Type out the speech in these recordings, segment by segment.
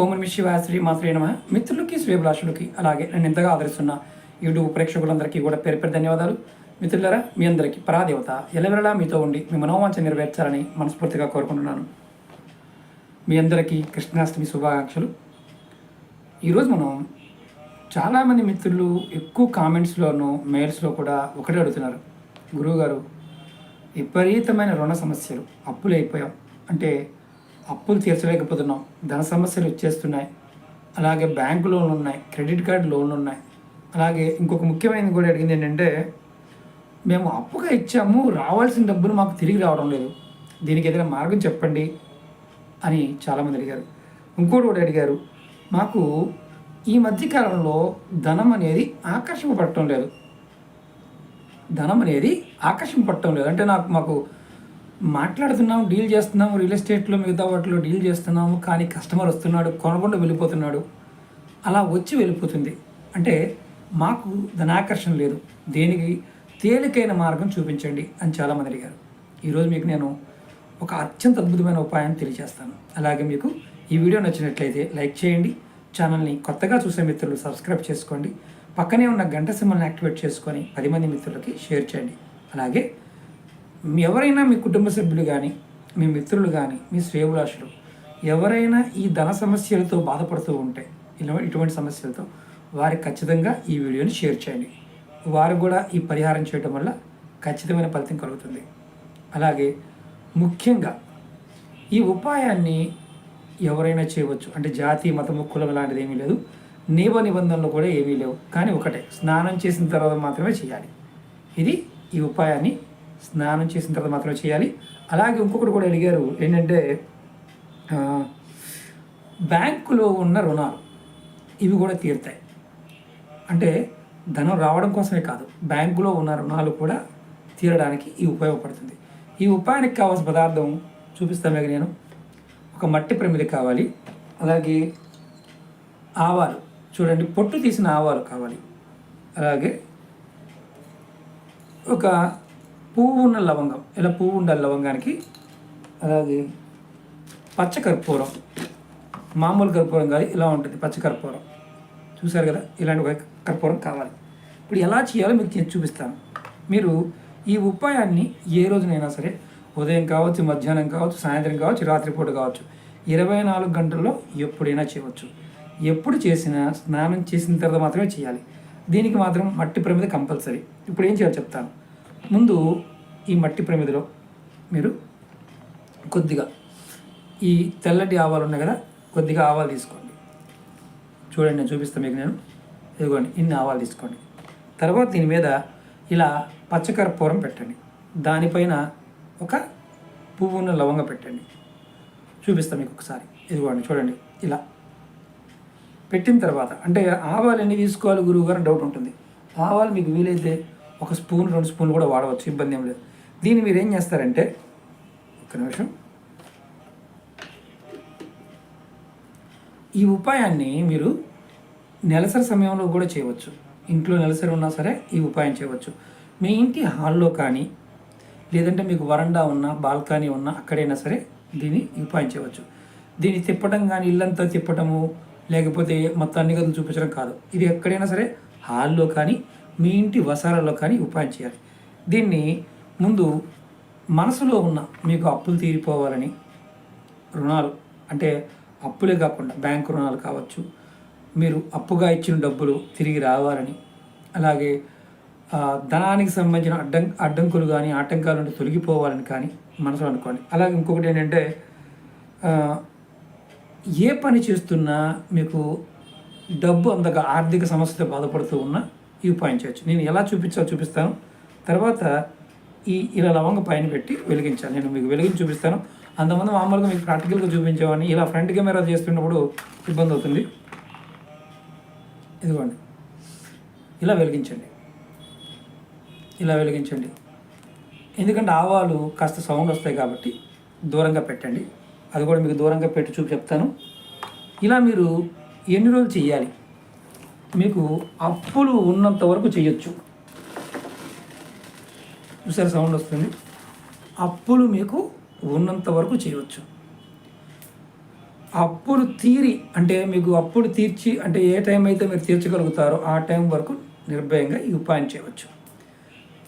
ఓం నమః శివాయ శ్రీ మాత్రే నమః. మిత్రులకి శ్రేభిలాషులకి అలాగే నన్ను ఎంతగా ఆదరిస్తున్న యూట్యూబ్ ప్రేక్షకులందరికీ కూడా పేరు పేరు ధన్యవాదాలు. మిత్రులారా, మీ అందరికీ పరాదేవత ఎల్లవెల్లలా మీతో ఉండి మీ మనోవాంఛ నెరవేర్చాలని మనస్ఫూర్తిగా కోరుకుంటున్నాను. మీ అందరికీ కృష్ణాష్టమి శుభాకాంక్షలు. ఈరోజు మనం చాలామంది మిత్రులు ఎక్కువ కామెంట్స్లోనూ మెయిల్స్లో కూడా ఒకటే అడుగుతున్నారు, గురువుగారు విపరీతమైన రుణ సమస్యలు, అప్పులు అయిపోయాం, అంటే అప్పులు తీర్చలేకపోతున్నాం, ధన సమస్యలు వచ్చేస్తున్నాయి, అలాగే బ్యాంకు లోన్లు ఉన్నాయి, క్రెడిట్ కార్డు లోన్లు ఉన్నాయి, అలాగే ఇంకొక ముఖ్యమైనది కూడా అడిగింది ఏంటంటే మేము అప్పుగా ఇచ్చాము, రావాల్సిన డబ్బులు మాకు తిరిగి రావడం లేదు, దీనికి ఏదైనా మార్గం చెప్పండి అని చాలామంది అడిగారు. ఇంకోటి కూడా అడిగారు, మాకు ఈ మధ్యకాలంలో ధనం అనేది ఆకర్షింపబడటం లేదు, అంటే మాకు మాట్లాడుతున్నాము, డీల్ చేస్తున్నాము, రియల్ ఎస్టేట్లో మిగతా వాటిలో డీల్ చేస్తున్నాము, కానీ కస్టమర్ వస్తున్నాడు, కొనకుండా వెళ్ళిపోతున్నాడు, అలా వచ్చి వెళ్ళిపోతుంది, అంటే మాకు ధనాకర్షణ లేదు, దేనికి తేలికైన మార్గం చూపించండి అని చాలామంది అడిగారు. ఈరోజు మీకు నేను ఒక అత్యంత అద్భుతమైన ఉపాయాన్ని తెలియజేస్తాను. అలాగే మీకు ఈ వీడియో నచ్చినట్లయితే లైక్ చేయండి, ఛానల్ని కొత్తగా చూసే మిత్రులు సబ్స్క్రైబ్ చేసుకోండి, పక్కనే ఉన్న గంట సింబల్ని యాక్టివేట్ చేసుకొని 10 మంది మిత్రులకి షేర్ చేయండి. అలాగే ఎవరైనా మీ కుటుంబ సభ్యులు కానీ, మీ మిత్రులు కానీ, మీ శ్రేయోభిలాషులు ఎవరైనా ఈ ధన సమస్యలతో బాధపడుతూ ఉంటే, ఇటువంటి సమస్యలతో వారికి ఖచ్చితంగా ఈ వీడియోని షేర్ చేయండి. వారు కూడా ఈ పరిహారం చేయడం వల్ల ఖచ్చితమైన ఫలితం కలుగుతుంది. అలాగే ముఖ్యంగా ఈ ఉపాయాన్ని ఎవరైనా చేయవచ్చు, అంటే జాతి మతము కులం లాంటిది ఏమీ లేదు, నియమ నిబంధనలు కూడా ఏమీ లేవు, కానీ ఒకటే, స్నానం చేసిన తర్వాత మాత్రమే చేయాలి. ఈ ఉపాయాన్ని స్నానం చేసిన తర్వాత మాత్రమే చేయాలి. అలాగే ఇంకొకటి కూడా అడిగారు ఏంటంటే బ్యాంకులో ఉన్న రుణాలు ఇవి కూడా తీరుతాయి, అంటే ధనం రావడం కోసమే కాదు, బ్యాంకులో ఉన్న రుణాలు కూడా తీరడానికి ఈ ఉపయోగపడుతుంది. ఈ ఉపాయానికి కావాల్సిన పదార్థం చూపిస్తాను మీకు నేను. ఒక మట్టి ప్రమిది కావాలి, అలాగే ఆవాలు, చూడండి పొట్టు తీసిన ఆవాలు కావాలి, అలాగే ఒక పువ్వు ఉన్న లవంగం, ఇలా పువ్వు ఉండాలి లవంగానికి, అలాగే పచ్చకర్పూరం, మామూలు కర్పూరం కాదు, ఇలా ఉంటుంది పచ్చకర్పూరం, చూసారు కదా, ఇలాంటి ఒక కర్పూరం కావాలి. ఇప్పుడు ఎలా చేయాలో మీకు చూపిస్తాను. మీరు ఈ ఉపాయాన్ని ఏ రోజునైనా సరే, ఉదయం కావచ్చు, మధ్యాహ్నం కావచ్చు, సాయంత్రం కావచ్చు, రాత్రిపూట కావచ్చు, 24 గంటల్లో ఎప్పుడైనా చేయవచ్చు. ఎప్పుడు చేసినా స్నానం చేసిన తర్వాత మాత్రమే చేయాలి. దీనికి మాత్రం మట్టి ప్రమిద కంపల్సరీ. ఇప్పుడు ఏం చేయాలో చెప్తాను. ముందు ఈ మట్టి ప్రమిదిలో మీరు కొద్దిగా ఈ తెల్లటి ఆవాలు ఉన్నాయి కదా, కొద్దిగా ఆవాలు తీసుకోండి. చూడండి, నేను చూపిస్తాను మీకు. నేను ఇదిగోండి, ఇన్ని ఆవాలు తీసుకోండి. తర్వాత దీని మీద ఇలా పచ్చకర్పూరం పెట్టండి, దానిపైన ఒక పువ్వున్న లవంగ పెట్టండి. చూపిస్తాను మీకు ఒకసారి. ఇదిగోండి చూడండి, ఇలా పెట్టిన తర్వాత, అంటే ఆవాలు ఎన్ని తీసుకోవాలి గురువు గారు డౌట్ ఉంటుంది. ఆవాలు మీకు వీలైతే 1 స్పూన్ 2 స్పూన్లు కూడా వాడవచ్చు, ఇబ్బంది ఏం లేదు. దీన్ని మీరు ఏం చేస్తారంటే, ఒక్క నిమిషం, ఈ ఉపాయాన్ని మీరు నెలసరి సమయంలో కూడా చేయవచ్చు. ఇంట్లో నెలసరి ఉన్నా సరే ఈ ఉపాయం చేయవచ్చు. మీ ఇంటి హాల్లో కానీ, లేదంటే మీకు వరండా ఉన్నా, బాల్కనీ ఉన్నా, అక్కడైనా సరే దీన్ని ఉపాయం చేయవచ్చు. దీన్ని తిప్పడం కానీ, ఇల్లంతా తిప్పటము, లేకపోతే మొత్తం అన్ని గదులు చూపించడం కాదు, ఇది ఎక్కడైనా సరే హాల్లో కానీ, మీ ఇంటి వసాలలో కానీ ఉపాయం చేయాలి. దీన్ని ముందు మనసులో ఉన్న మీకు అప్పులు తీరిపోవాలని, రుణాలు అంటే అప్పులే కాకుండా బ్యాంకు రుణాలు కావచ్చు, మీరు అప్పుగా ఇచ్చిన డబ్బులు తిరిగి రావాలని, అలాగే ధనానికి సంబంధించిన అడ్డంకులు కానీ, ఆటంకాలు ఉంటే తొలగిపోవాలని కానీ మనసులో అనుకోండి. అలాగే ఇంకొకటి ఏంటంటే, ఏ పని చేస్తున్నా మీకు డబ్బు అందక ఆర్థిక సమస్యతో బాధపడుతూ ఉన్నా ఈ ఉపాయం చేయొచ్చు. నేను ఎలా చూపిస్తాను. తర్వాత ఇలా లవంగ పైన పెట్టి వెలిగించాలి. నేను మీకు వెలిగించి చూపిస్తాను. అంతమంది మామూలుగా మీకు ప్రాక్టికల్గా చూపించేవాడిని, ఇలా ఫ్రంట్ కెమెరా చేస్తున్నప్పుడు ఇబ్బంది అవుతుంది. ఇదిగోండి, ఇలా వెలిగించండి, ఎందుకంటే ఆవాలు కాస్త సౌండ్ వస్తాయి కాబట్టి దూరంగా పెట్టండి. అది కూడా మీకు దూరంగా పెట్టి చెప్తాను. ఇలా మీరు ఎన్ని రోజులు చేయాలి, మీకు అప్పులు ఉన్నంత వరకు చేయొచ్చు. చూసారు, సౌండ్ వస్తుంది. అప్పులు మీకు ఉన్నంత వరకు చేయవచ్చు. అప్పులు తీరి అంటే మీకు అప్పులు తీర్చి అంటే ఏ టైం అయితే మీరు తీర్చగలుగుతారో ఆ టైం వరకు నిర్భయంగా ఈ ఉపాయం చేయవచ్చు.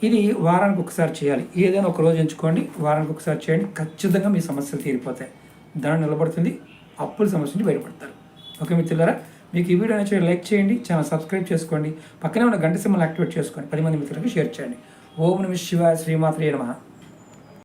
ఇది వారానికి ఒకసారి చేయాలి. ఏదైనా ఒక రోజు ఎంచుకోండి, వారానికి ఒకసారి చేయండి. ఖచ్చితంగా మీ సమస్యలు తీరిపోతాయి. ధనం నిలబడుతుంది, అప్పుల సమస్య నుంచి బయటపడతారు. ఓకే మిత్రులారా, మీకు ఈ వీడియో నచ్చితే లైక్ చేయండి, ఛానల్ సబ్స్క్రైబ్ చేసుకోండి, పక్కనే ఉన్న గంట సింబల్ యాక్టివేట్ చేసుకోండి, 10 మంది మిత్రులకు షేర్ చేయండి. ఓం నమః శివాయ, శ్రీమాత్రే నమః.